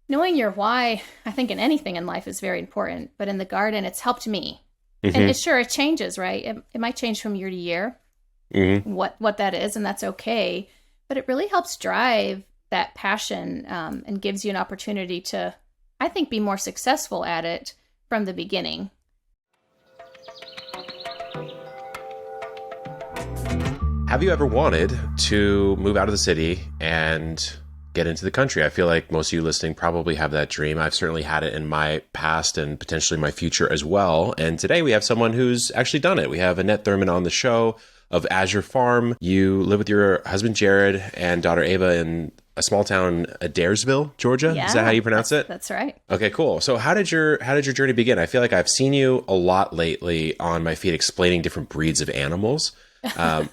Knowing your why, I think in anything in life is very important, but in the garden, it's helped me. And Hmm. it changes, right? It might change from year to year Hmm. what that is, and that's okay. But it really helps drive that passion and gives you an opportunity to, I think, be more successful at it from the beginning. Have you ever wanted to move out of the city and get into the country? I feel like most of you listening probably have that dream. I've certainly had it in my past and potentially my future as well. And today we have someone who's actually done it. We have Annette Thurmon on the show of Azure Farm. You live with your husband Jared and daughter Ava in a small town, Adairsville, Georgia. Is that how Yeah, you pronounce it? that's right. Okay, cool. So how did your journey begin? I feel like I've seen you a lot lately on my feed explaining different breeds of animals,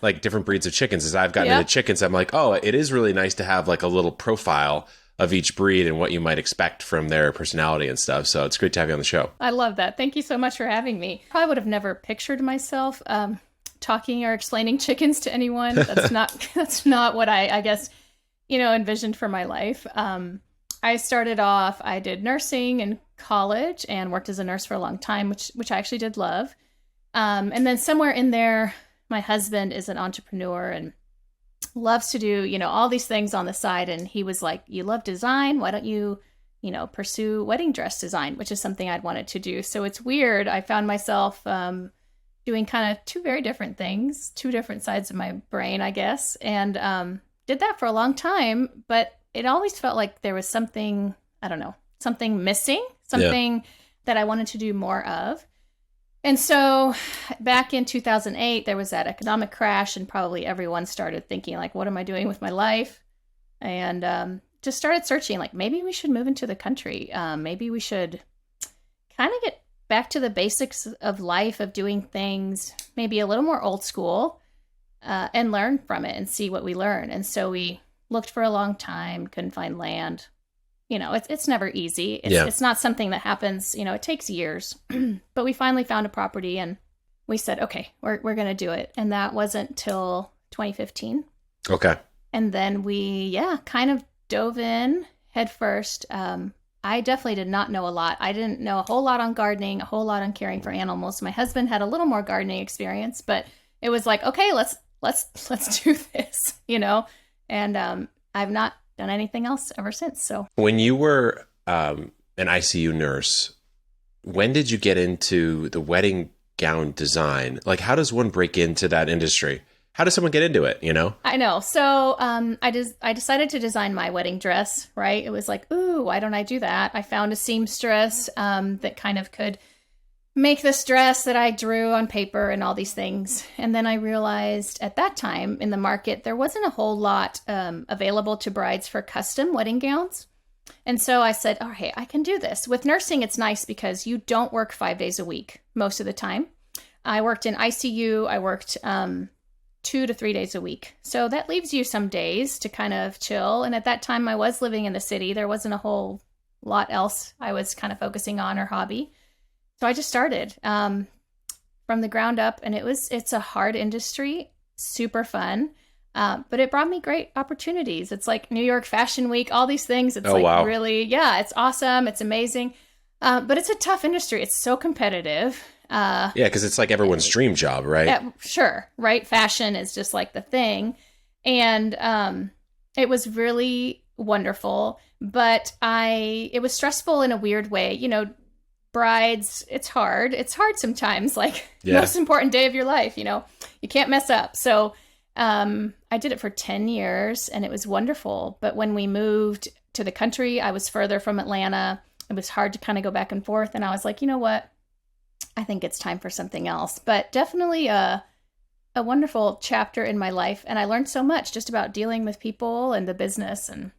like different breeds of chickens. As I've gotten into Yep. chickens, I'm like, oh, it is really nice to have like a little profile of each breed and what you might expect from their personality and stuff. So it's great to have you on the show. I love that. Thank you so much for having me. Probably would have never pictured myself talking or explaining chickens to anyone. That's not that's not what I guess envisioned for my life. I started off. I did nursing in college and worked as a nurse for a long time, which I actually did love. And then somewhere in there, my husband is an entrepreneur and loves to do all these things on the side. And he was like, "You love design. Why don't you?" Pursue wedding dress design, which is something I'd wanted to do. So it's weird. I found myself doing kind of two very different things, two different sides of my brain, I guess, and did that for a long time. But it always felt like there was something, I don't know, something missing, Yeah. something that I wanted to do more of. And so back in 2008, there was that economic crash, and probably everyone started thinking, like, what am I doing with my life? And just started searching, like, maybe we should move into the country. Maybe we should kind of get back to the basics of life, of doing things maybe a little more old school, and learn from it and see what we learn. And so we looked for a long time, couldn't find land. It's never easy. It's Yeah. it's not something that happens. It takes years. But we finally found a property, and we said, okay, we're gonna do it. And that wasn't till 2015. Okay. And then we, yeah, kind of dove in head first. I definitely did not know a lot. I didn't know a whole lot on gardening, a whole lot on caring for animals. My husband had a little more gardening experience, but it was like, okay, let's do this. And I've not done anything else ever since. So When you were an ICU nurse, when did you get into the wedding gown design? Like, how does one break into that industry? How does someone get into it? I know. So I decided to design my wedding dress. Right? It was like, ooh, why don't I do that? I found a seamstress that kind of could make this dress that I drew on paper and all these things. And then I realized at that time in the market, there wasn't a whole lot available to brides for custom wedding gowns. And so I said, oh, hey, I can do this. With nursing, it's nice because you don't work 5 days a week most of the time. I worked in ICU. I worked 2 to 3 days a week. So that leaves you some days to kind of chill. And at that time, I was living in the city. There wasn't a whole lot else I was kind of focusing on or hobby. So I just started from the ground up, and it's a hard industry, super fun, but it brought me great opportunities. It's like New York Fashion Week, all these things. It's Oh, like wow. really, yeah, it's awesome, it's amazing, but it's a tough industry. It's so competitive. Yeah, because it's like everyone's dream job, right? Yeah, sure, right? Fashion is just like the thing, and it was really wonderful, but it was stressful in a weird way. Brides, it's hard. It's hard sometimes, like Yeah. most important day of your life, you can't mess up. So I did it for 10 years and it was wonderful. But when we moved to the country, I was further from Atlanta. It was hard to kind of go back and forth. And I was like, you know what? I think it's time for something else. But definitely a wonderful chapter in my life. And I learned so much just about dealing with people and the business and,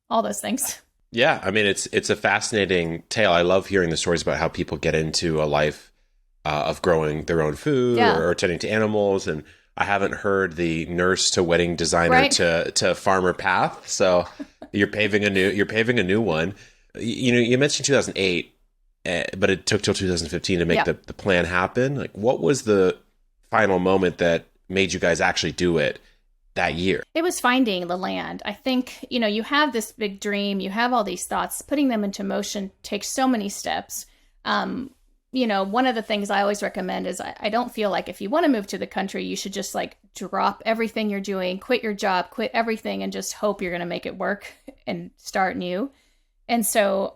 all those things. Yeah, I mean, it's a fascinating tale. I love hearing the stories about how people get into a life of growing their own food Yeah. or tending to animals. And I haven't heard the nurse to wedding designer Right. to farmer path. So you're paving a new one. You mentioned 2008, but it took till 2015 to make Yeah. the plan happen. Like, what was the final moment that made you guys actually do it? that year? It was finding the land. I think, you have this big dream, you have all these thoughts, putting them into motion takes so many steps. One of the things I always recommend is I don't feel like if you want to move to the country, you should just like drop everything you're doing, quit your job, quit everything, and just hope you're going to make it work and start new. And so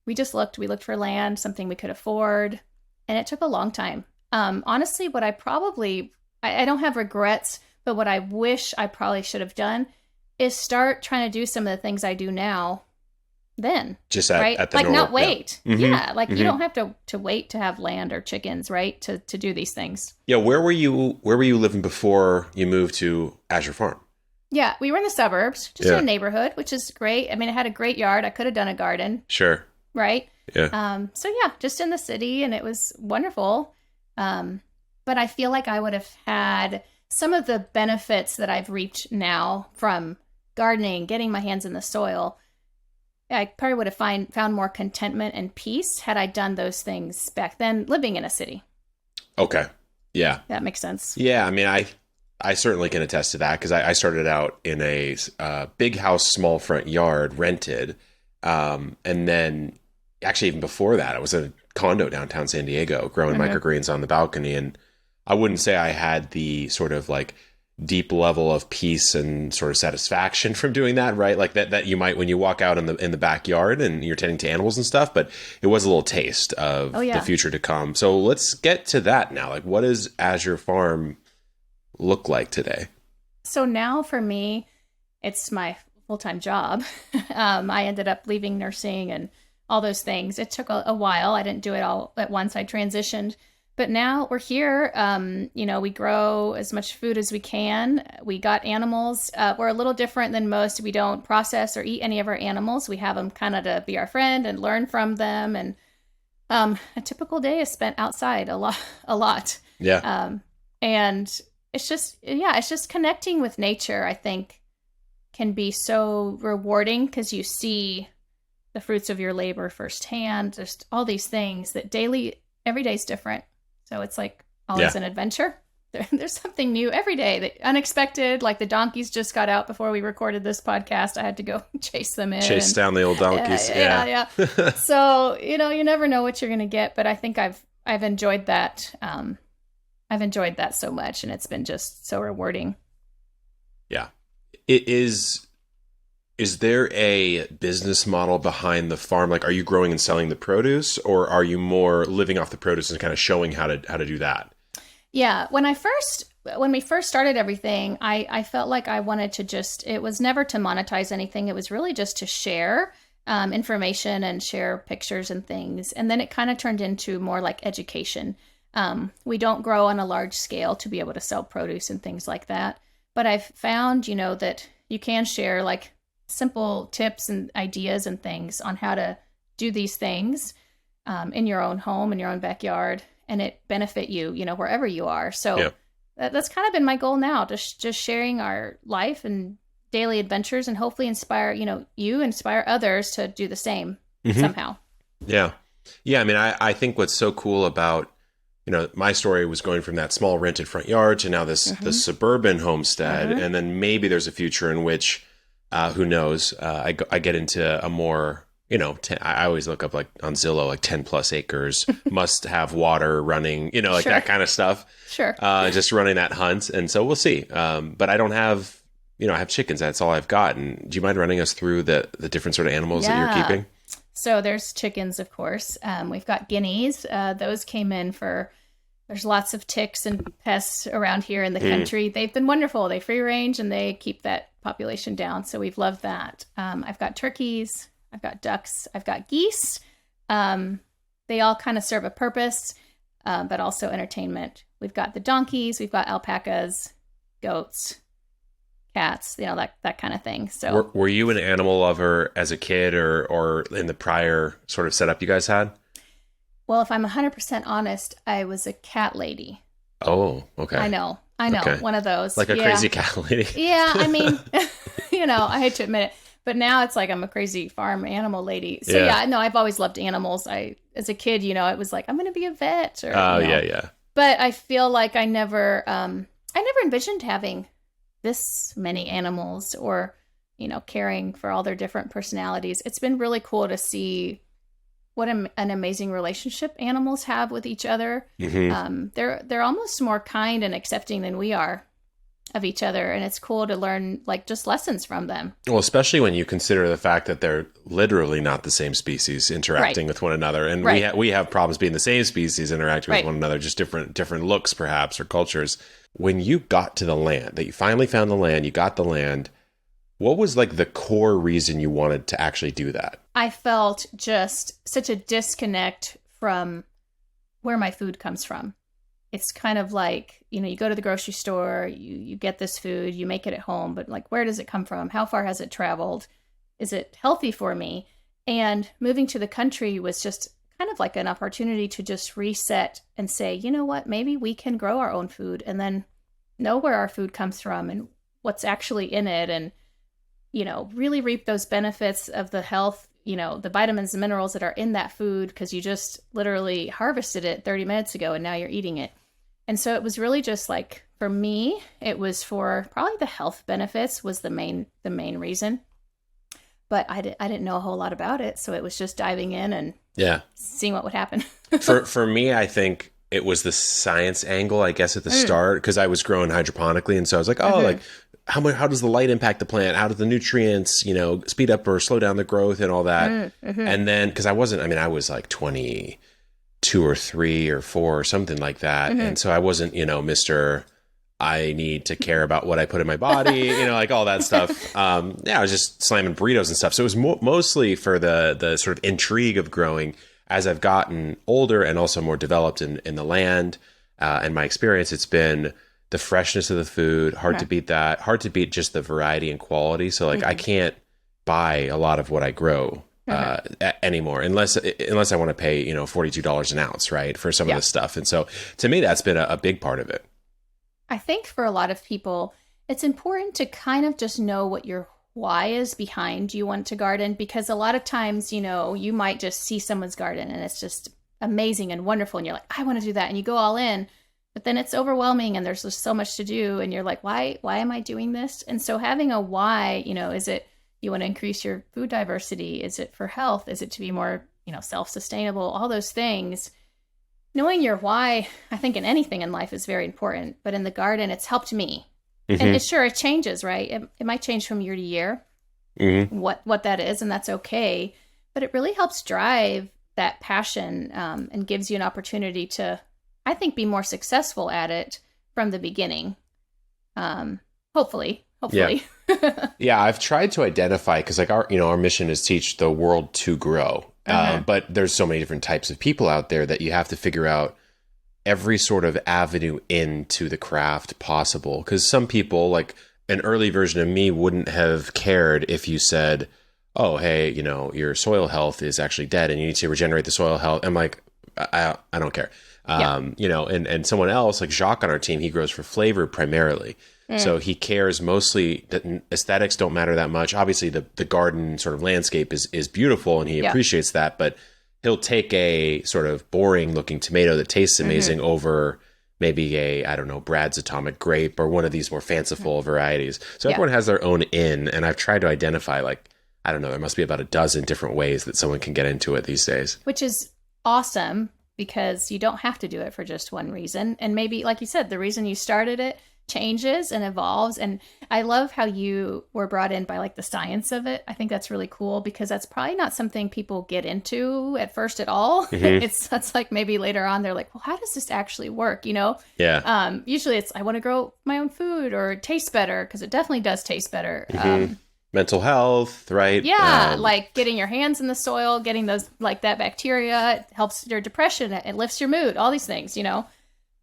we looked for land, something we could afford, and it took a long time. Honestly, what I don't have regrets, but what I wish I probably should have done is start trying to do some of the things I do now then. Just right? At the like normal, not wait. Yeah. Yeah. Like you don't have to wait to have land or chickens, right? To do these things. Yeah. Where were you living before you moved to Azure Farm? Yeah. We were in the suburbs, just in a neighborhood, which is great. I mean, it had a great yard. I could have done a garden. Sure. Right. Yeah. So yeah, just in the city, and it was wonderful. But I feel like I would have had some of the benefits that I've reaped now from gardening, getting my hands in the soil. I probably would have found more contentment and peace had I done those things back then, living in a city. Okay. Yeah. That makes sense. Yeah. I mean, I certainly can attest to that because I started out in a big house, small front yard, rented. And then actually even before that, I was in a condo downtown San Diego growing microgreens on the balcony. And I wouldn't say I had the sort of like deep level of peace and sort of satisfaction from doing that, right? Like that you might when you walk out in the backyard and you're tending to animals and stuff, but it was a little taste of the future to come. So let's get to that now. Like, what does Azure Farm look like today? So now for me, it's my full-time job. I ended up leaving nursing and all those things. It took a while. I didn't do it all at once. I transitioned. But now we're here. We grow as much food as we can. We got animals. We're a little different than most. We don't process or eat any of our animals. We have them kind of to be our friend and learn from them. And a typical day is spent outside a lot. Yeah. And it's just connecting with nature, I think, can be so rewarding because you see the fruits of your labor firsthand. Just all these things that every day is different. So it's like always an adventure. There's something new every day, that unexpected. Like the donkeys just got out before we recorded this podcast. I had to go chase them in. Chase down the old donkeys. Yeah. So, you never know what you're going to get, but I think I've enjoyed that. I've enjoyed that so much, and it's been just so rewarding. Yeah. Is there a business model behind the farm? Like, are you growing and selling the produce, or are you more living off the produce and kind of showing how to do that? Yeah. When we first started everything, I felt like I wanted to it was never to monetize anything. It was really just to share information and share pictures and things. And then it kind of turned into more like education. We don't grow on a large scale to be able to sell produce and things like that. But I've found, that you can share like simple tips and ideas and things on how to do these things in your own home, in your own backyard, and it benefit you, wherever you are. So that's kind of been my goal now, just sharing our life and daily adventures, and hopefully inspire others to do the same somehow. Yeah. Yeah. I mean, I think what's so cool about, my story was going from that small rented front yard to now this suburban homestead. And then maybe there's a future in which, who knows, I get into a more, I always look up like on Zillow, like 10 plus acres, must have water running, that kind of stuff. Sure. Just running that hunt. And so we'll see. But I don't have, I have chickens. That's all I've got. And do you mind running us through the different sort of animals that you're keeping? So there's chickens, of course. We've got guineas. Those came in there's lots of ticks and pests around here in the country. They've been wonderful. They free range and they keep that population down. So we've loved that. I've got turkeys. I've got ducks. I've got geese. They all kind of serve a purpose, but also entertainment. We've got the donkeys. We've got alpacas, goats, cats, that kind of thing. So were you an animal lover as a kid or in the prior sort of setup you guys had? Well, if I'm 100% honest, I was a cat lady. Oh, okay. I know. Okay. One of those. Like a crazy cat lady. Yeah, I mean, I hate to admit it, but now it's like I'm a crazy farm animal lady. So I've always loved animals. As a kid, it was like, I'm going to be a vet. Or, yeah. But I feel like I never envisioned having this many animals, or, caring for all their different personalities. It's been really cool to see what an amazing relationship animals have with each other. They're almost more kind and accepting than we are of each other, and it's cool to learn like just lessons from them. Well, especially when you consider the fact that they're literally not the same species interacting with one another, and we have problems being the same species interacting with one another, just different looks perhaps, or cultures. When you got to the land, that you finally found the land, you got the land, what was like the core reason you wanted to actually do that? I felt just such a disconnect from where my food comes from. It's kind of like, you go to the grocery store, you get this food, you make it at home, but like, where does it come from? How far has it traveled? Is it healthy for me? And moving to the country was just kind of like an opportunity to just reset and say, you know what, maybe we can grow our own food and then know where our food comes from and what's actually in it, and, really reap those benefits of the health, the vitamins and minerals that are in that food, because you just literally harvested it 30 minutes ago and now you're eating it. And so it was really just like, for me, it was for probably the health benefits was the main reason. But I didn't know a whole lot about it. So it was just diving in and seeing what would happen. For me, I think it was the science angle, I guess, at the start, because I was growing hydroponically. And so I was like, like, how does the light impact the plant? How do the nutrients, speed up or slow down the growth and all that? And then, because I was like 22 or 3 or 4 or something like that. And so I wasn't, Mr. I need to care about what I put in my body, like all that stuff. I was just slamming burritos and stuff. So it was mostly for the sort of intrigue of growing as I've gotten older and also more developed in the land. And my experience, it's been the freshness of the food, hard to beat that, hard to beat just the variety and quality. So like I can't buy a lot of what I grow anymore, unless I want to pay, $42 an ounce, right, for some of this stuff. And so to me, that's been a big part of it. I think for a lot of people, it's important to kind of just know what your why is behind you want to garden, because a lot of times, you might just see someone's garden and it's just amazing and wonderful. And you're like, I want to do that. And you go all in, but then it's overwhelming and there's just so much to do. And you're like, why am I doing this? And so having a why, is it you want to increase your food diversity? Is it for health? Is it to be more, self-sustainable? All those things. Knowing your why, I think in anything in life is very important. But in the garden, it's helped me. And it changes, right? It might change from year to year, what that is, and that's okay. But it really helps drive that passion and gives you an opportunity to, I think, be more successful at it from the beginning. Hopefully. Yeah, I've tried to identify, because like our mission is teach the world to grow. But there's so many different types of people out there that you have to figure out every sort of avenue into the craft possible. Because some people, like an early version of me, wouldn't have cared if you said, oh, hey, your soil health is actually dead and you need to regenerate the soil health. I'm like, I don't care. And someone else, like Jacques on our team, he grows for flavor primarily. So he cares mostly that aesthetics don't matter that much. Obviously, the garden sort of landscape is beautiful and he appreciates that, but he'll take a sort of boring looking tomato that tastes amazing over maybe Brad's Atomic Grape or one of these more fanciful varieties. So everyone has their own in, and I've tried to identify, like, I don't know, there must be about a dozen different ways that someone can get into it these days. Which is awesome, because you don't have to do it for just one reason. And maybe, like you said, the reason you started it changes and evolves. And I love how you were brought in by like the science of it. I think that's really cool, because that's probably not something people get into at first at all. That's like maybe later on they're like, well, how does this actually work? Usually it's, I want to grow my own food, or it tastes better, because it definitely does taste better. Mental health, right? Yeah, like getting your hands in the soil, getting those, like that bacteria, it helps your depression, it lifts your mood, all these things,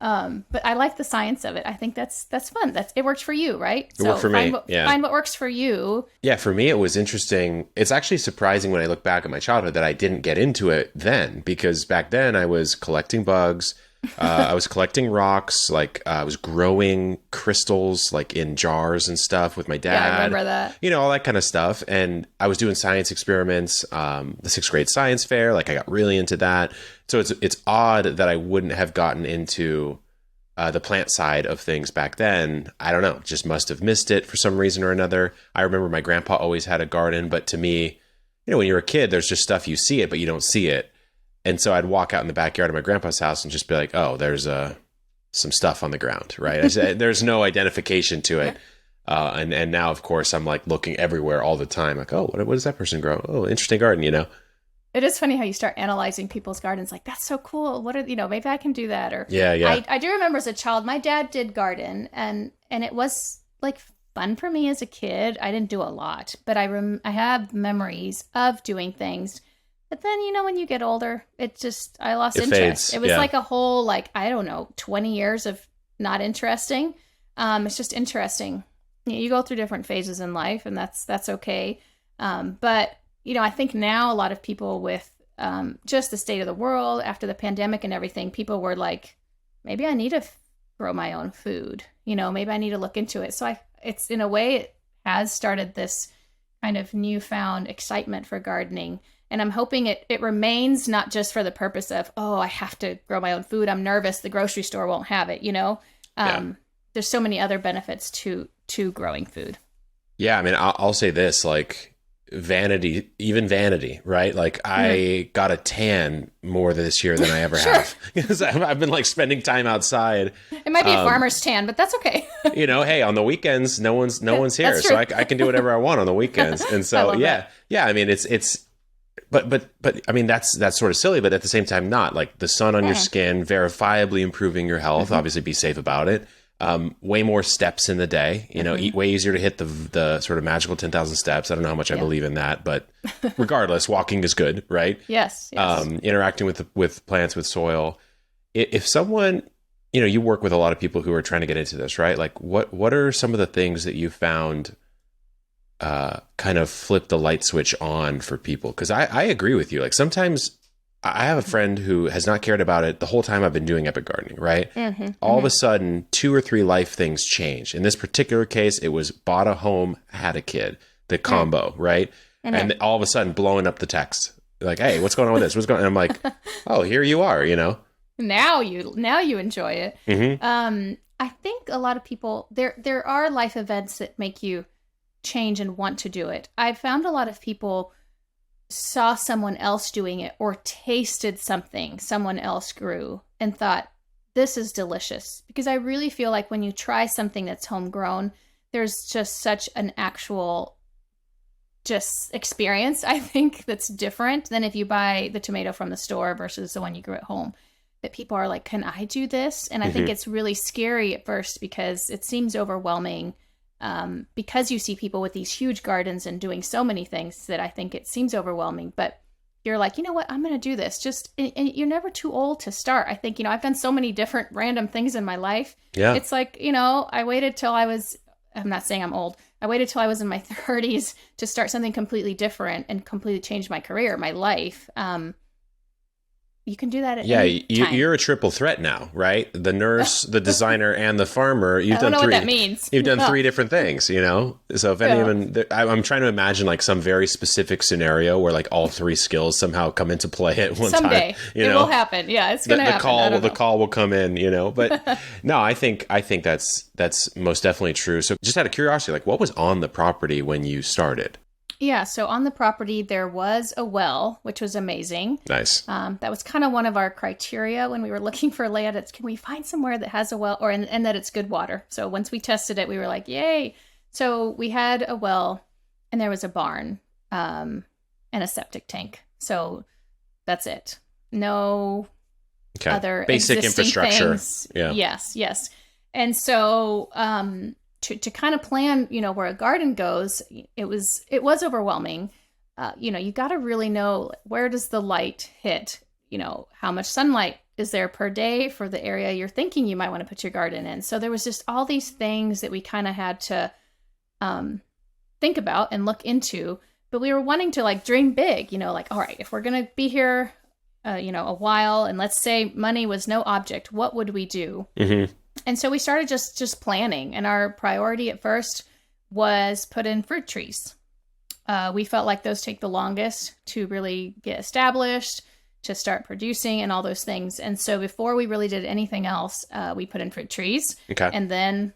But I like the science of it. I think that's fun. It worked for you, right? It worked for me. Find what works for you. Yeah, for me, it was interesting. It's actually surprising when I look back at my childhood that I didn't get into it then, because back then I was collecting bugs. I was collecting rocks. Like I was growing crystals, like in jars and stuff with my dad. Yeah, I remember that. All that kind of stuff. And I was doing science experiments. The 6th grade science fair, like I got really into that. So it's odd that I wouldn't have gotten into the plant side of things back then. I don't know, just must have missed it for some reason or another. I remember my grandpa always had a garden, but to me, when you're a kid, there's just stuff you see it, but you don't see it. And so I'd walk out in the backyard of my grandpa's house and just be like, oh, there's some stuff on the ground, right? There's no identification to it. And now, of course, I'm like looking everywhere all the time. Like, oh, what does that person grow? Oh, interesting garden, It is funny how you start analyzing people's gardens. Like, that's so cool. What are, maybe I can do that. Or yeah. I do remember as a child, my dad did garden, and it was like fun for me as a kid. I didn't do a lot, but I have memories of doing things. But then, when you get older, I lost interest. Fades. It was like a whole, 20 years of not interesting. It's just interesting. You go through different phases in life, and that's okay. But I think now a lot of people with just the state of the world after the pandemic and everything, people were like, maybe I need to grow my own food. Maybe I need to look into it. So it's in a way, it has started this kind of newfound excitement for gardening. And I'm hoping it remains not just for the purpose of, oh, I have to grow my own food. I'm nervous. The grocery store won't have it, There's so many other benefits to growing food. Yeah, I mean, I'll say this, like vanity, right? Like I got a tan more this year than I ever have because I've been like spending time outside. It might be a farmer's tan, but that's okay. Hey, on the weekends, no one's here, so I can do whatever I want on the weekends. And so, yeah. I mean, it's. But I mean, that's sort of silly, but at the same time, not like the sun on your skin, verifiably improving your health. Obviously, be safe about it. Way more steps in the day, eat way easier to hit the sort of magical 10,000 steps. I don't know how much I believe in that, but regardless, walking is good, right? Yes. Interacting with plants, with soil. If someone, you work with a lot of people who are trying to get into this, right? Like what are some of the things that you found kind of flip the light switch on for people? Because I agree with you. Like sometimes I have a friend who has not cared about it the whole time I've been doing epic gardening, right? All of a sudden, 2 or 3 life things change. In this particular case, it was bought a home, had a kid, the combo, right? And all of a sudden blowing up the text. Like, hey, what's going on with this? What's going on? And I'm like, oh, here you are, Now you enjoy it. I think a lot of people, there are life events that make you change and want to do it. I found a lot of people saw someone else doing it or tasted something someone else grew and thought, this is delicious. Because I really feel like when you try something that's homegrown, there's just such an actual just experience, I think, that's different than if you buy the tomato from the store versus the one you grew at home. That people are like, can I do this? And I think it's really scary at first because it seems overwhelming. Because you see people with these huge gardens and doing so many things that I think it seems overwhelming, but you're like, you know what, I'm going to do this. And you're never too old to start. I think, I've done so many different random things in my life. Yeah. It's like, I waited till I'm not saying I'm old. I waited till I was in my 30s to start something completely different and completely change my career, my life. You can do that at any time. You're a triple threat now, right? The nurse, the designer, and the farmer. I don't know what that means. You've done 3 different things, So if anyone, I'm trying to imagine like some very specific scenario where like all 3 skills somehow come into play at one time. Someday it will happen. Yeah, it's going to happen. The call will come in, But no, I think that's most definitely true. So just out of curiosity, like what was on the property when you started? Yeah, so on the property, there was a well, which was amazing. Nice. That was kind of one of our criteria when we were looking for a layout. It's, can we find somewhere that has a well and that it's good water? So once we tested it, we were like, yay. So we had a well and there was a barn and a septic tank. So that's it. No other basic infrastructure. Things. Yeah. Yes. And so to kind of plan, where a garden goes, it was overwhelming. You got to really know, where does the light hit? How much sunlight is there per day for the area you're thinking you might want to put your garden in? So there was just all these things that we kind of had to think about and look into, but we were wanting to like dream big, all right, if we're going to be here, a while, and let's say money was no object, what would we do? And so we started just planning, and our priority at first was put in fruit trees. We felt like those take the longest to really get established, to start producing and all those things. And so before we really did anything else, we put in fruit trees and then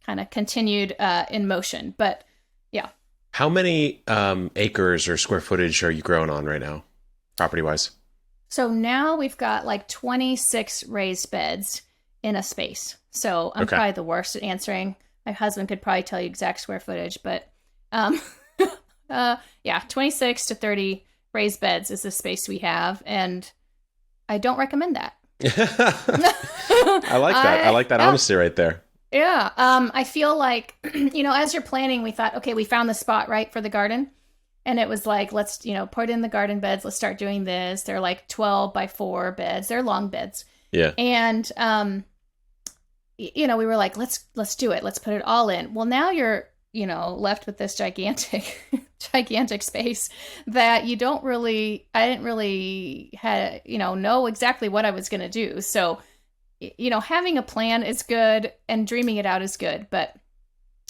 kind of continued in motion. But yeah. How many acres or square footage are you growing on right now, property-wise? So now we've got like 26 raised beds in a space. So I'm probably the worst at answering. My husband could probably tell you exact square footage, but 26 to 30 raised beds is the space we have, and I don't recommend that. I like that. I like that honesty right there. Yeah. I feel like, as you're planning, we thought, okay, we found the spot, right, for the garden. And it was like, let's, put in the garden beds. Let's start doing this. They're like 12 by 4 beds. They're long beds. Yeah. And, we were like, let's do it. Let's put it all in. Well, now you're, left with this gigantic space that I didn't really know exactly what I was going to do. So, having a plan is good and dreaming it out is good, but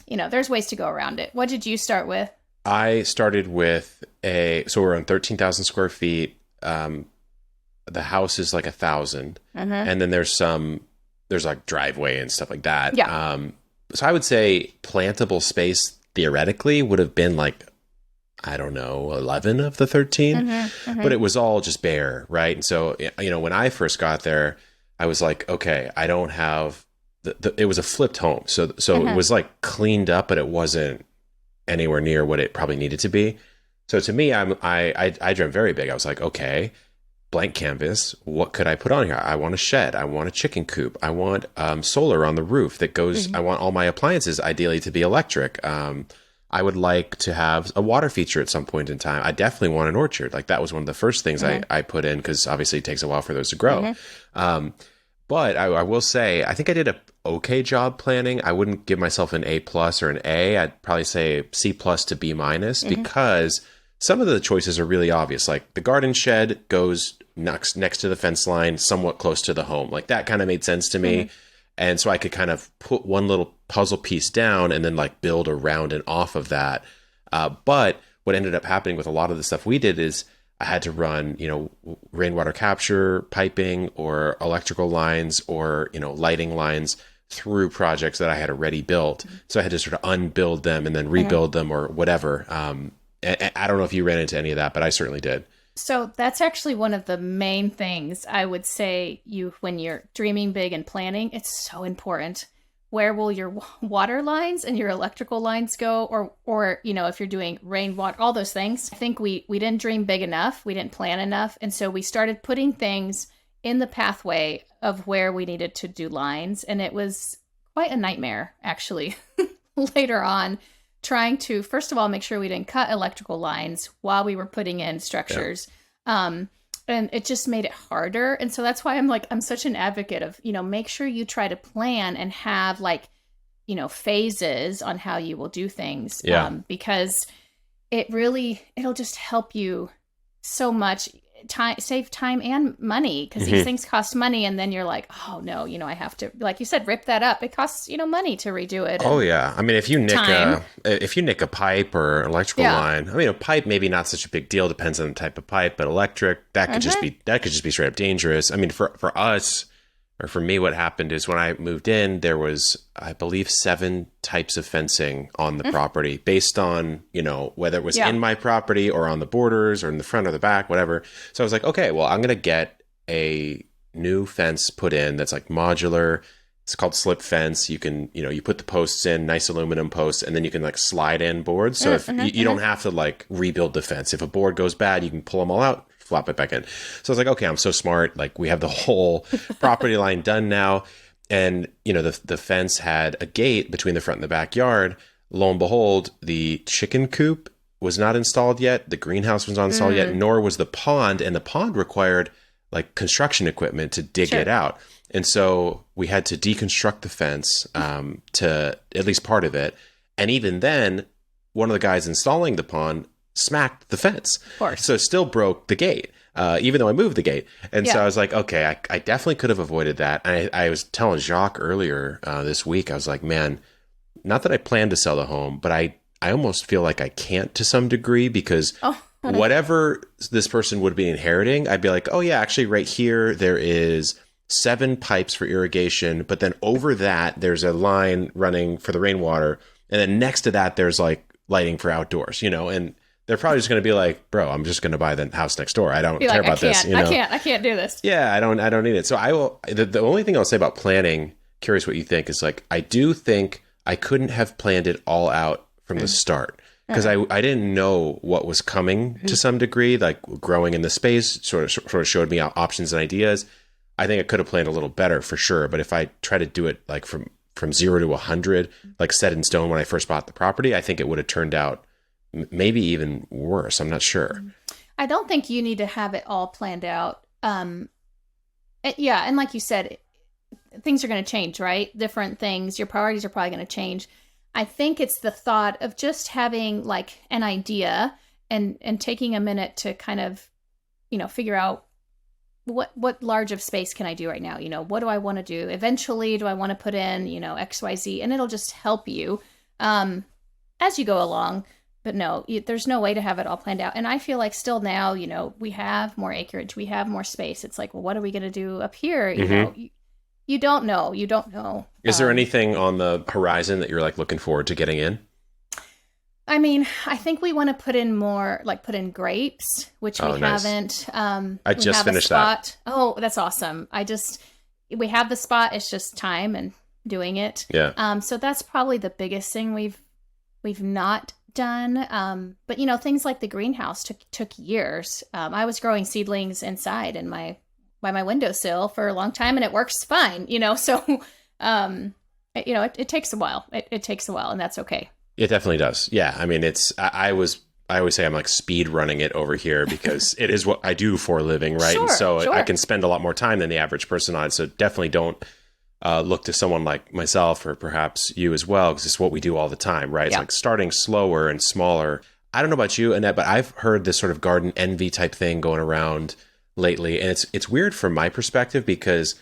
there's ways to go around it. What did you start with? I started with so we're on 13,000 square feet. The house is like 1,000. And then there's like driveway and stuff like that. Yeah. So I would say plantable space theoretically would have been like, I don't know, 11 of the 13, but it was all just bare. Right. And so, when I first got there, I was like, okay, I don't have it was a flipped home. So it was like cleaned up, but it wasn't anywhere near what it probably needed to be. So to me, I dreamt very big. I was like, okay, blank canvas. What could I put on here? I want a shed. I want a chicken coop. I want solar on the roof that goes, I want all my appliances ideally to be electric. I would like to have a water feature at some point in time. I definitely want an orchard. Like that was one of the first things I put in, because obviously it takes a while for those to grow. But I will say, I think I did a okay job planning. I wouldn't give myself an A+ or an A. I'd probably say C+ to B-, because some of the choices are really obvious. Like the garden shed goes next to the fence line, somewhat close to the home. Like that kind of made sense to me. And so I could kind of put one little puzzle piece down and then like build around and off of that. But what ended up happening with a lot of the stuff we did is I had to run, rainwater capture piping or electrical lines or, lighting lines through projects that I had already built. So I had to sort of unbuild them and then rebuild them or whatever. I don't know if you ran into any of that, but I certainly did. So that's actually one of the main things I would say when you're dreaming big and planning, it's so important. Where will your water lines and your electrical lines go? Or if you're doing rainwater, all those things. I think we didn't dream big enough. We didn't plan enough. And so we started putting things in the pathway of where we needed to do lines. And it was quite a nightmare, actually, later on, trying to, first of all, make sure we didn't cut electrical lines while we were putting in structures. Yeah. And it just made it harder. And so that's why I'm such an advocate of, make sure you try to plan and have phases on how you will do things. Yeah. Because it'll just help you so much. Save time and money, because these things cost money, and then you're like, oh no, I have to, like you said, rip that up. It costs money to redo it. Oh yeah, I mean, if you nick a pipe or electrical line, I mean, a pipe maybe not such a big deal, depends on the type of pipe, but electric that could just be straight up dangerous. I mean, for us, or for me, what happened is when I moved in, there was, I believe, 7 types of fencing on the property based on, whether it was in my property or on the borders or in the front or the back, whatever. So I was like, okay, well, I'm going to get a new fence put in that's like modular. It's called slip fence. You can, you put the posts in, nice aluminum posts, and then you can like slide in boards. So if you don't have to like rebuild the fence. If a board goes bad, you can pull them all out, flop it back in. So I was like, okay, I'm so smart. Like we have the whole property line done now. And, the fence had a gate between the front and the backyard. Lo and behold, the chicken coop was not installed yet. The greenhouse was not installed yet, nor was the pond. And the pond required like construction equipment to dig it out. And so we had to deconstruct the fence to at least part of it. And even then, one of the guys installing the pond smacked the fence. Of course. So it still broke the gate, even though I moved the gate. And so I was like, okay, I definitely could have avoided that. And I was telling Jacques earlier this week, I was like, man, not that I plan to sell the home, but I almost feel like I can't to some degree, because whatever this person would be inheriting, I'd be like, oh yeah, actually right here, there is 7 pipes for irrigation, but then over that, there's a line running for the rainwater. And then next to that, there's like lighting for outdoors, and they're probably just going to be like, bro, I'm just going to buy the house next door. I don't care about this. I can't do this. Yeah, I don't need it. So I will, the only thing I'll say about planning, curious what you think, is like, I do think I couldn't have planned it all out from the start. Because I didn't know what was coming to some degree, like growing in the space sort of showed me options and ideas. I think I could have planned a little better for sure. But if I try to do it like from 0 to 100, like set in stone when I first bought the property, I think it would have turned out maybe even worse. I'm not sure. I don't think you need to have it all planned out. Yeah. And like you said, things are going to change, right? Different things. Your priorities are probably going to change. I think it's the thought of just having like an idea and taking a minute to kind of, figure out what large of space can I do right now? What do I want to do? Eventually, do I want to put in, X, Y, Z? And it'll just help you as you go along. But no, there's no way to have it all planned out. And I feel like still now, we have more acreage, we have more space. It's like, well, what are we going to do up here? You don't know. You don't know. Is there anything on the horizon that you're like looking forward to getting in? I mean, I think we want to put in grapes, which we haven't. I just finished that. Oh, that's awesome. We have the spot. It's just time and doing it. Yeah. So that's probably the biggest thing we've not done. But things like the greenhouse took years. I was growing seedlings inside in by my windowsill for a long time, and it works fine, so it takes a while. It takes a while, and that's okay. It definitely does. Yeah. I mean, I always say I'm like speed running it over here because it is what I do for a living, right? Sure, and so sure. I can spend a lot more time than the average person on it. So definitely don't look to someone like myself or perhaps you as well, because it's what we do all the time, right? It's like starting slower and smaller. I don't know about you, Annette, but I've heard this sort of garden envy type thing going around lately. And it's weird from my perspective because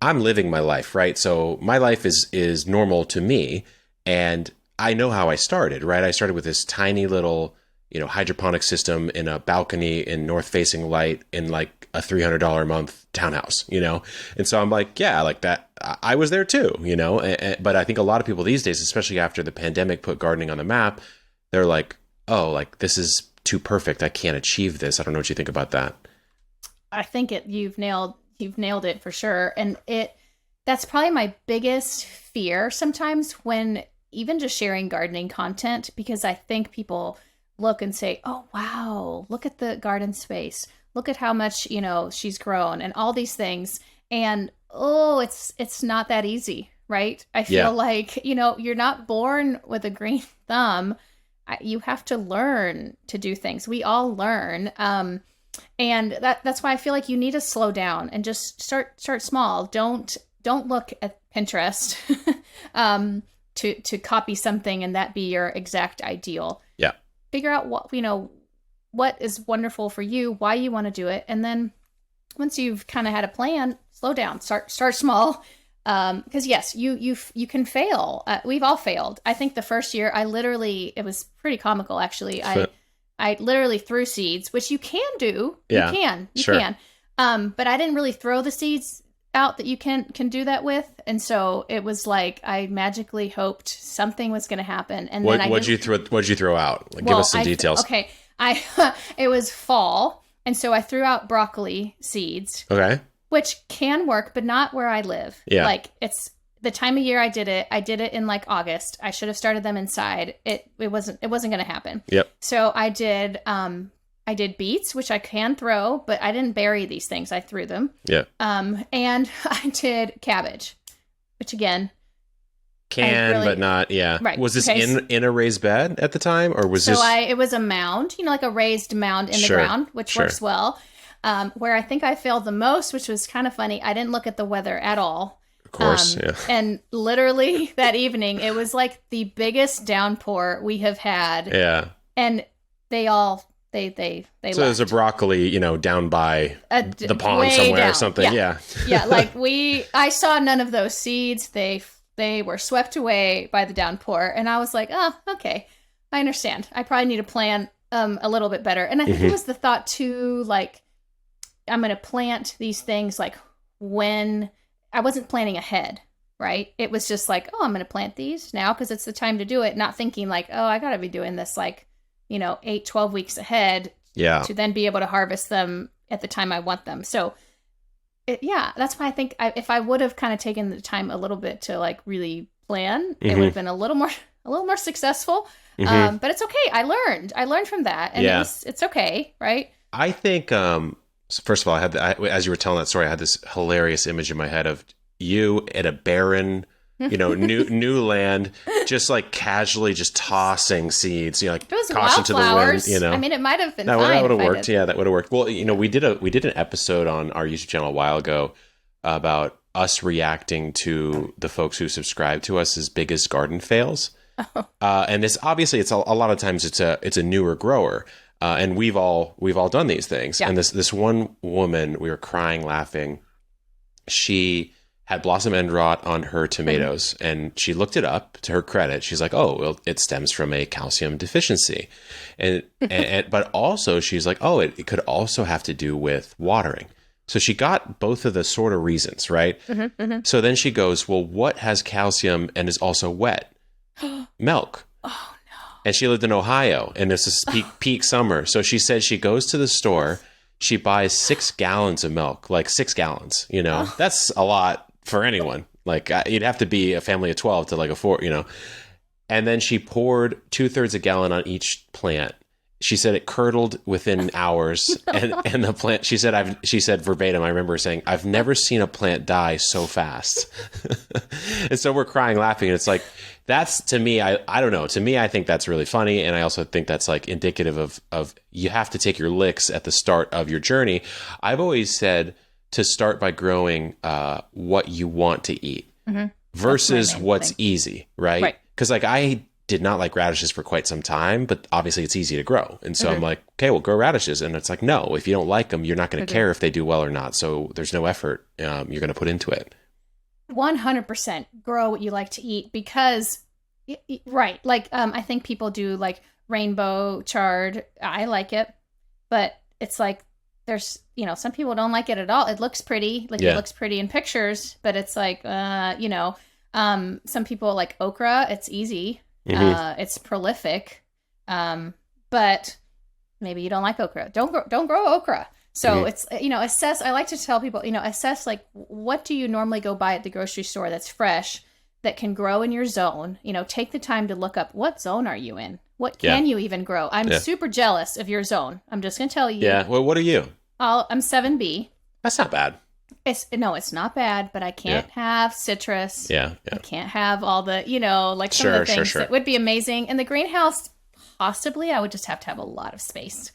I'm living my life, right? So my life is normal to me. And I know how I started, right? I started with this tiny little, hydroponic system in a balcony in north facing light in like a $300 a month townhouse, And so I'm like, yeah, like that. I was there too, but I think a lot of people these days, especially after the pandemic put gardening on the map, they're like, oh, like this is too perfect. I can't achieve this. I don't know what you think about that. I think you've nailed it for sure. And that's probably my biggest fear sometimes when even just sharing gardening content, because I think people look and say, oh, wow, look at the garden space. Look at how much, she's grown and all these things. And, it's not that easy, right? I feel like, you're not born with a green thumb. You have to learn to do things. We all learn. And that's why I feel like you need to slow down and just start small. Don't look at Pinterest to copy something and that be your exact ideal. Yeah. Figure out what is wonderful for you, why you want to do it, and then once you've kind of had a plan, slow down. Start small. Because yes, you can fail. We've all failed. I think the first year it was pretty comical actually. I literally threw seeds, which you can do. Yeah, you can. But I didn't really throw the seeds out that you can do that with. And so it was like I magically hoped something was going to happen. And what'd you throw out? Like, give us some details. Okay. It was fall. And so I threw out broccoli seeds. Okay. Which can work, but not where I live. Yeah. Like it's the time of year I did it in like August. I should have started them inside. It wasn't going to happen. Yep. So I did beets, which I can throw, but I didn't bury these things. I threw them. Yeah. And I did cabbage, which again, but not. Yeah. Right. Was this in a raised bed at the time, or was this? It was a mound, like a raised mound in the ground, which works well. Where I think I failed the most, which was kind of funny, I didn't look at the weather at all. Of course, yeah. And literally that evening, it was like the biggest downpour we have had. Yeah. And they all, they So there's a broccoli, down by the pond somewhere down. or something. Yeah. Yeah. Like I saw none of those seeds. They were swept away by the downpour. And I was like, oh, okay. I understand. I probably need to plant a little bit better. And I think it was the thought too, like, I'm going to plant these things like when I wasn't planning ahead, right? It was just like, oh, I'm going to plant these now because it's the time to do it. Not thinking like, oh, I got to be doing this like, 8-12 weeks ahead to then be able to harvest them at the time I want them. So that's why I think if I would have kind of taken the time a little bit to like really plan, it would have been a little more successful. But it's okay. I learned from that, and it's okay, right? I think, first of all, as you were telling that story, I had this hilarious image in my head of you at a barren, new land, just like casually just tossing seeds, like caution to the wind, I mean, it might have been that fine. That would have worked. Yeah, that would have worked. Well, we did an episode on our YouTube channel a while ago about us reacting to the folks who subscribe to us as biggest garden fails. And this obviously it's a lot of times it's a newer grower. And we've all done these things. Yeah. And this one woman, we were crying, laughing. She had blossom end rot on her tomatoes, and she looked it up. To her credit, she's like, "Oh, well, it stems from a calcium deficiency," and but also she's like, "Oh, it could also have to do with watering." So she got both of the sort of reasons, right? So then she goes, "Well, what has calcium and is also wet? Milk." Oh no! And she lived in Ohio, and this is peak summer. So she said she goes to the store, she buys 6 gallons of milk, like 6 gallons. That's a lot for anyone. Like you'd have to be a family of 12 to like afford, And then she poured 2/3 a gallon on each plant. She said it curdled within hours, and the plant. She said verbatim. I remember her saying, "I've never seen a plant die so fast." And so we're crying, laughing, and it's like that's to me. I don't know. To me, I think that's really funny, and I also think that's like indicative of you have to take your licks at the start of your journey. I've always said to start by growing what you want to eat versus what's easy, right? Because like I did not like radishes for quite some time, but obviously it's easy to grow. And so I'm like, okay, we'll grow radishes. And it's like, no, if you don't like them, you're not going to care if they do well or not. So there's no effort you're going to put into it. 100% grow what you like to eat because, right. Like, I think people do like rainbow chard. I like it, but it's like, there's, some people don't like it at all. It looks pretty, it looks pretty in pictures, but it's like, some people like okra. It's easy. It's prolific. But maybe you don't like okra. Don't grow okra. So it's, assess, I like to tell people, assess like, what do you normally go buy at the grocery store that's fresh, that can grow in your zone? Take the time to look up, what zone are you in? What can you even grow? I'm super jealous of your zone. I'm just going to tell you. Yeah. Well, what are you? I'm 7B. That's not bad. It's not bad, but I can't have citrus. Yeah. I can't have all the, some of the things that would be amazing. In the greenhouse, possibly I would just have to have a lot of space.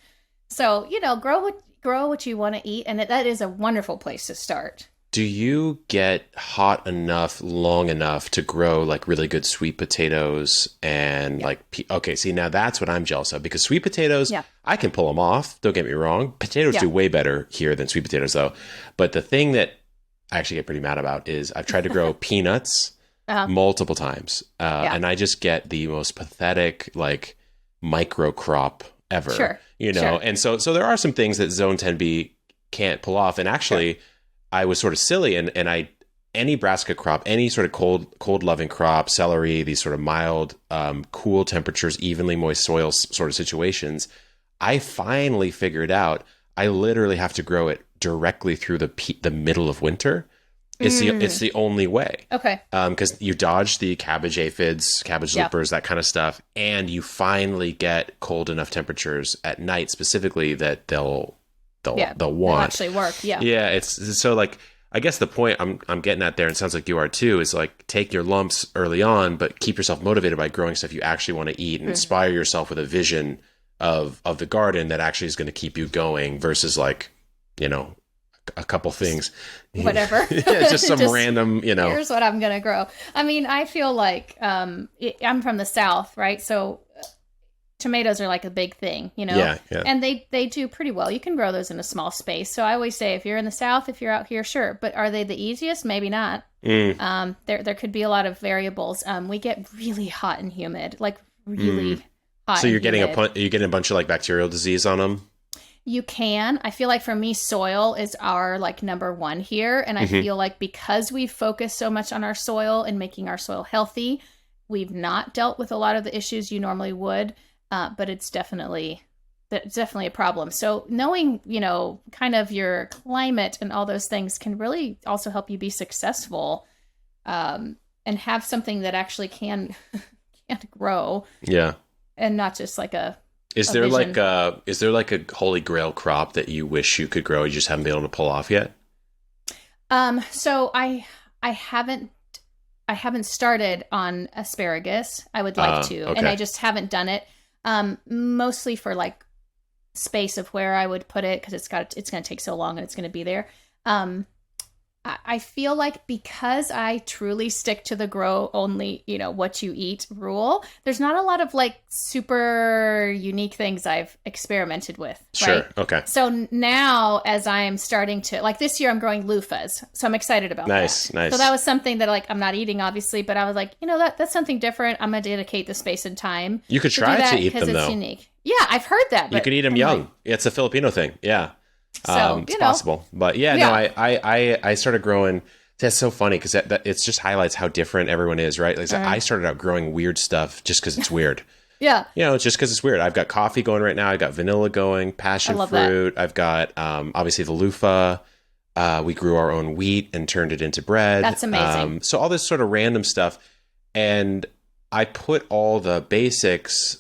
So, grow what you want to eat. And that is a wonderful place to start. Do you get hot enough, long enough to grow like really good sweet potatoes and okay, see, now that's what I'm jealous of, because sweet potatoes, I can pull them off. Don't get me wrong. Potatoes do way better here than sweet potatoes though. But the thing that I actually get pretty mad about is I've tried to grow peanuts multiple times. And I just get the most pathetic, like micro crop ever, And so there are some things that zone 10B can't pull off. And actually, I was sort of silly, and any brassica crop, any sort of cold loving crop, celery, these sort of mild, cool temperatures, evenly moist soil sort of situations, I finally figured out I literally have to grow it directly through the middle of winter. It's the only way. Okay. Because you dodge the cabbage aphids, cabbage loopers, that kind of stuff, and you finally get cold enough temperatures at night specifically that they'll want. They'll actually work. Yeah. It's so like, I guess the point I'm getting at there, and it sounds like you are too, is like take your lumps early on, but keep yourself motivated by growing stuff you actually want to eat, and inspire yourself with a vision of the garden that actually is going to keep you going versus like, a couple things, whatever. just some random, Here's what I'm going to grow. I mean, I feel like I'm from the South, right? So tomatoes are like a big thing, Yeah. And they do pretty well. You can grow those in a small space. So I always say, if you're in the South, if you're out here, sure. But are they the easiest? Maybe not. There could be a lot of variables. We get really hot and humid, like really, hot So and you're getting humid. you're getting a bunch of like bacterial disease on them. You can. I feel like for me, soil is our like number one here. And I Hmm. feel like because we focus so much on our soil and making our soil healthy, we've not dealt with a lot of the issues you normally would. But it's definitely a problem. So knowing, kind of your climate and all those things can really also help you be successful, and have something that actually can grow Yeah. and not just like a vision. Is there like a holy grail crop that you wish you could grow, you just haven't been able to pull off yet? So I haven't started on asparagus. I would like to, and I Okay. just haven't done it. Mostly for like space of where I would put it because it's going to take so long and it's going to be there. Um, I feel like because I truly stick to the grow only, what you eat rule, there's not a lot of like super unique things I've experimented with, Sure. right? Okay. So now as I'm starting to, like this year, I'm growing loofahs. So I'm excited about that. Nice. So that Nice. was something that like I'm not eating obviously, but I was like, that's something different. I'm going to dedicate the space and time You could to do try to that eat because them it's though. unique. Yeah, I've heard that, You but could eat them I'm like, young. It's a Filipino thing. Yeah. so, It's possible. But yeah, no, yeah, I started growing. That's so funny because that it just highlights how different everyone is, right? Like I started out growing weird stuff just because it's weird. yeah, It's just because it's weird. I've got coffee going right now. I got vanilla going, I passion love that. fruit. I've got obviously the loofah. We grew our own wheat and turned it into bread. That's amazing. So all this sort of random stuff, and I put all the basics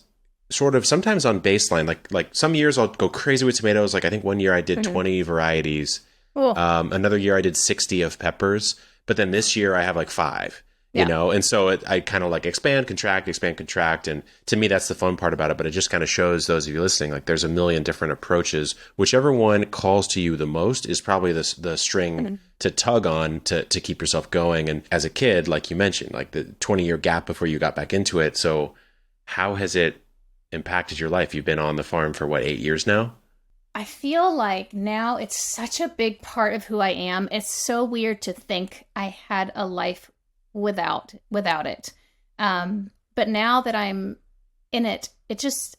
sort of sometimes on baseline. Like some years I'll go crazy with tomatoes. Like I think one year I did Hmm. 20 varieties. Cool. Another year I did 60 of peppers, but then this year I have like five, Yeah. and so I kind of like expand, contract. And to me, that's the fun part about it. But it just kind of shows those of you listening, like there's a million different approaches. Whichever one calls to you the most is probably the string Mhm. to tug on to keep yourself going. And as a kid, like you mentioned, like the 20-year gap before you got back into it. So how has it impacted your life? You've been on the farm for what, 8 years now? I feel like now it's such a big part of who I am. It's so weird to think I had a life without it. But now that I'm in it,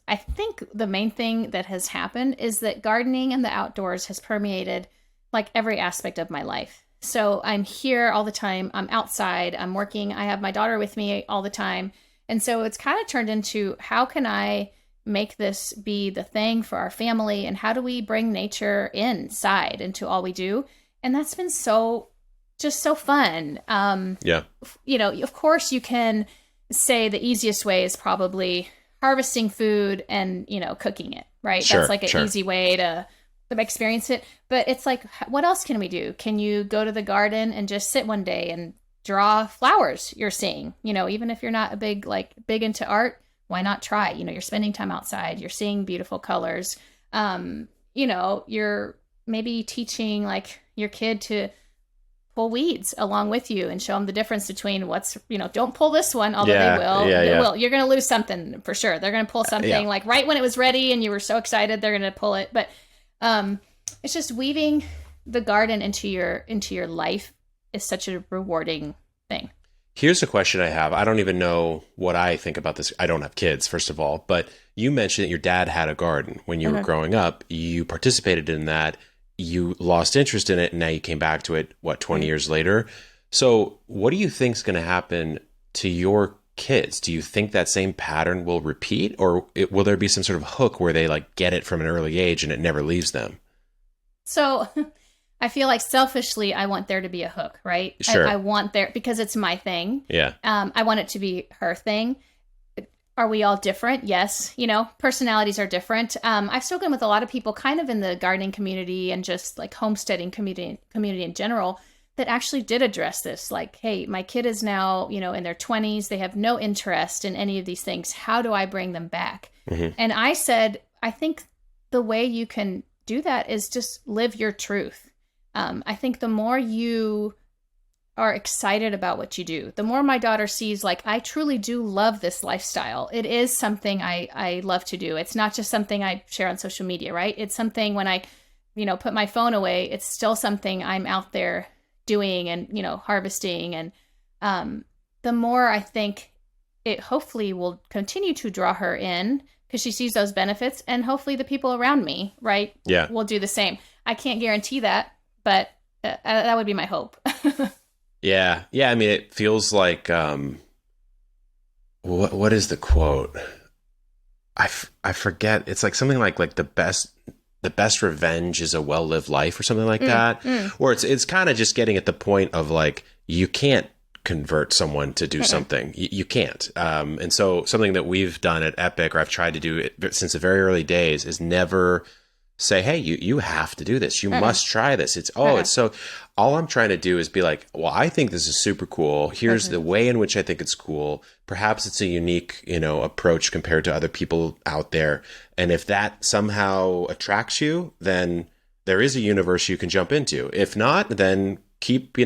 I think the main thing that has happened is that gardening and the outdoors has permeated like every aspect of my life. So I'm here all the time. I'm outside. I'm working. I have my daughter with me all the time. And so it's kind of turned into how can I make this be the thing for our family and how do we bring nature inside into all we do? And that's been just so fun. Yeah, Of course you can say the easiest way is probably harvesting food and, cooking it, right? That's sure, like an sure. easy way to experience it. But it's like, what else can we do? Can you go to the garden and just sit one day and draw flowers you're seeing? Even if you're not big into art, why not try? You're spending time outside, you're seeing beautiful colors. You're maybe teaching like your kid to pull weeds along with you and show them the difference between don't pull this one, although they Yeah, will. yeah, They yeah, will. You're going to lose something for sure. They're going to pull yeah. something like right when it was ready and you were so excited, they're going to pull it. But it's just weaving the garden into your life is such a rewarding thing. Here's a question I have. I don't even know what I think about this. I don't have kids, first of all, but you mentioned that your dad had a garden when you were Mhm. growing up. You participated in that. You lost interest in it, and now you came back to it, what, 20 Mhm. years later? So, what do you think is going to happen to your kids? Do you think that same pattern will repeat, or will there be some sort of hook where they like get it from an early age and it never leaves them? So I feel like selfishly, I want there to be a hook, right? I Sure. want there because it's my thing. Yeah. I want it to be her thing. Are we all different? Yes. Personalities are different. I've spoken with a lot of people kind of in the gardening community and just like homesteading community in general that actually did address this. Like, hey, my kid is now, in their 20s. They have no interest in any of these things. How do I bring them back? Hmm. And I said, I think the way you can do that is just live your truth. I think the more you are excited about what you do, the more my daughter sees, like, I truly do love this lifestyle. It is something I love to do. It's not just something I share on social media, right? It's something when I, put my phone away, it's still something I'm out there doing and, harvesting. And the more I think it hopefully will continue to draw her in because she sees those benefits, and hopefully the people around me, right, Yeah. will do the same. I can't guarantee that, but that would be my hope. Yeah. Yeah. I mean, it feels like, what is the quote? I forget. It's like something like the best revenge is a well-lived life or something like that. Or it's kind of just getting at the point of like, you can't convert someone to do something. You can't. And so something that we've done at Epic, or I've tried to do it since the very early days, is never say, hey, you have to do this. You must try this. It's so, all I'm trying to do is be like, well, I think this is super cool. Here's the way in which I think it's cool. Perhaps it's a unique, approach compared to other people out there. And if that somehow attracts you, then there is a universe you can jump into. If not, then keep,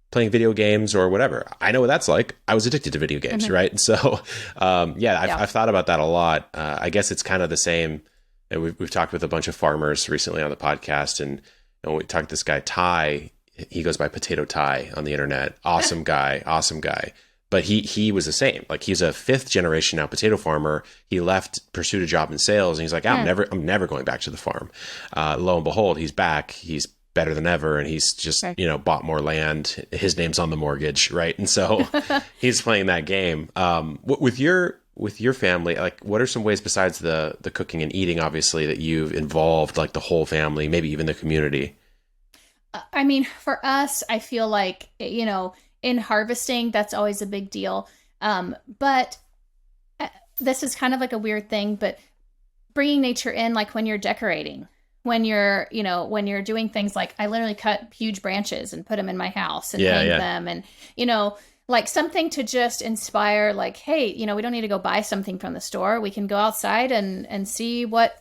playing video games or whatever. I know what that's like. I was addicted to video games, right? And so, I've thought about that a lot. I guess it's kind of the same. And we've talked with a bunch of farmers recently on the podcast, and we talked to this guy, Ty. He goes by Potato Ty on the internet. Awesome guy. But he was the same. Like, he's a 5th generation now potato farmer. He left, pursued a job in sales, and he's like, I'm never going back to the farm. Lo and behold, he's back. He's better than ever, and he's just bought more land. His name's on the mortgage, right? And so he's playing that game. With your family, like, what are some ways besides the cooking and eating, obviously, that you've involved like the whole family, maybe even the community? I mean, for us, I feel like, in harvesting, that's always a big deal. But this is kind of like a weird thing, but bringing nature in, like when you're decorating, when you're doing things like, I literally cut huge branches and put them in my house and hang them, and, like something to just inspire, like, hey, we don't need to go buy something from the store. We can go outside and see what,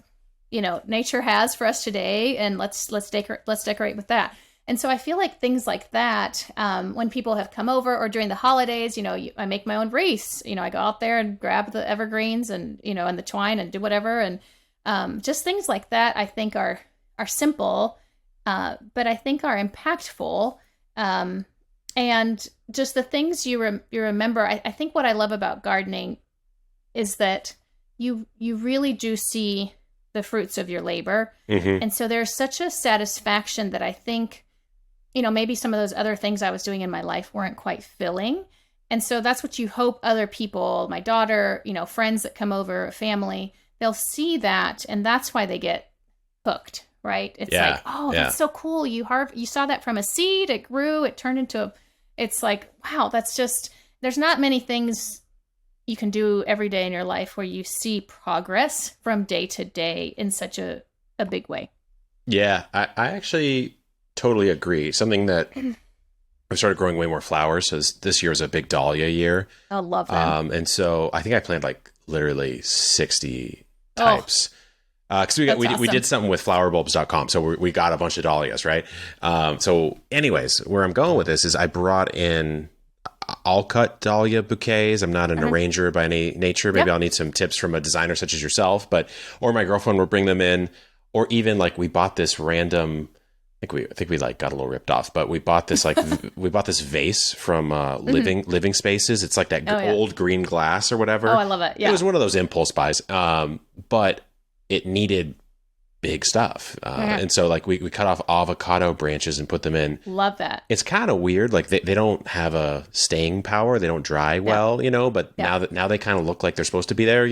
nature has for us today. And let's decorate with that. And so I feel like things like that, when people have come over or during the holidays, I make my own wreaths. I go out there and grab the evergreens and, and the twine and do whatever. And just things like that, I think are simple, but I think are impactful. And just the things you remember. I think what I love about gardening is that you really do see the fruits of your labor. And so there's such a satisfaction that I think, maybe some of those other things I was doing in my life weren't quite filling. And so that's what you hope other people, my daughter, friends that come over, family, they'll see that. And that's why they get hooked, right? It's like, oh, that's so cool. You saw that from a seed, it grew, it turned into it's like, wow, that's just, there's not many things you can do every day in your life where you see progress from day to day in such a big way. Yeah, I actually totally agree. Something that I've started growing way more flowers. So this year is a big dahlia year. I love them. And so I think I planted like literally 60 types. Because we did something with flowerbulbs.com. So we got a bunch of dahlias, right? So anyways, where I'm going with this is I brought in, I'll cut dahlia bouquets. I'm not an arranger by any nature. Maybe I'll need some tips from a designer such as yourself, or my girlfriend will bring them in, or even like we bought this random, I think we like got a little ripped off, but we bought this we bought this vase from Living Spaces. It's like that old green glass or whatever. Oh, I love it. Yeah. It was one of those impulse buys. But it needed big stuff. And so like we cut off avocado branches and put them in. Love that. It's kind of weird. Like they don't have a staying power. They don't dry well, but now they kind of look like they're supposed to be there,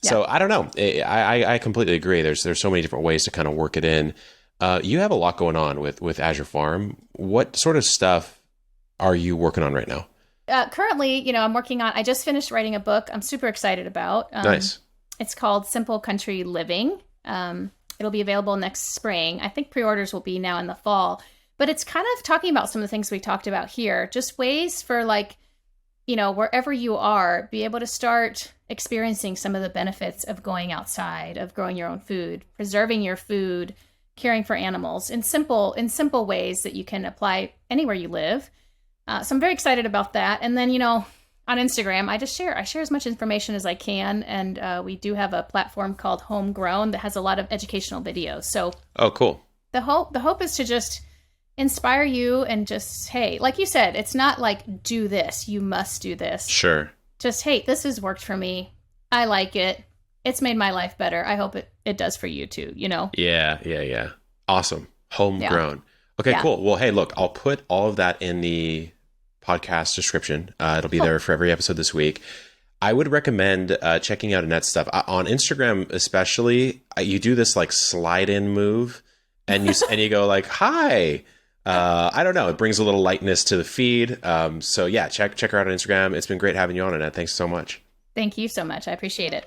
So I don't know. I completely agree. There's so many different ways to kind of work it in. You have a lot going on with Azure Farm. What sort of stuff are you working on right now? Currently, I just finished writing a book I'm super excited about. Nice. It's called Simple Country Living. It'll be available next spring. I think pre-orders will be now in the fall. But it's kind of talking about some of the things we talked about here. Just ways for wherever you are, be able to start experiencing some of the benefits of going outside, of growing your own food, preserving your food, caring for animals in simple ways that you can apply anywhere you live. So I'm very excited about that. And then, on Instagram, I share as much information as I can. And we do have a platform called Homegrown that has a lot of educational videos. So, oh, cool. The hope is to just inspire you and just, hey, like you said, it's not like, do this, you must do this. Sure. Just, hey, this has worked for me. I like it. it's made my life better. I hope it does for you too, you know? Yeah, yeah, yeah. Awesome. Homegrown. Okay, Yeah. cool. Well, hey, look, I'll put all of that in the podcast description. It'll be Cool. there for every episode this week. I would recommend checking out Annette's stuff on Instagram, especially. You do this like slide in move, and you go like, "Hi." I don't know. It brings a little lightness to the feed. So yeah, check her out on Instagram. It's been great having you on, Annette. Thanks so much. Thank you so much. I appreciate it.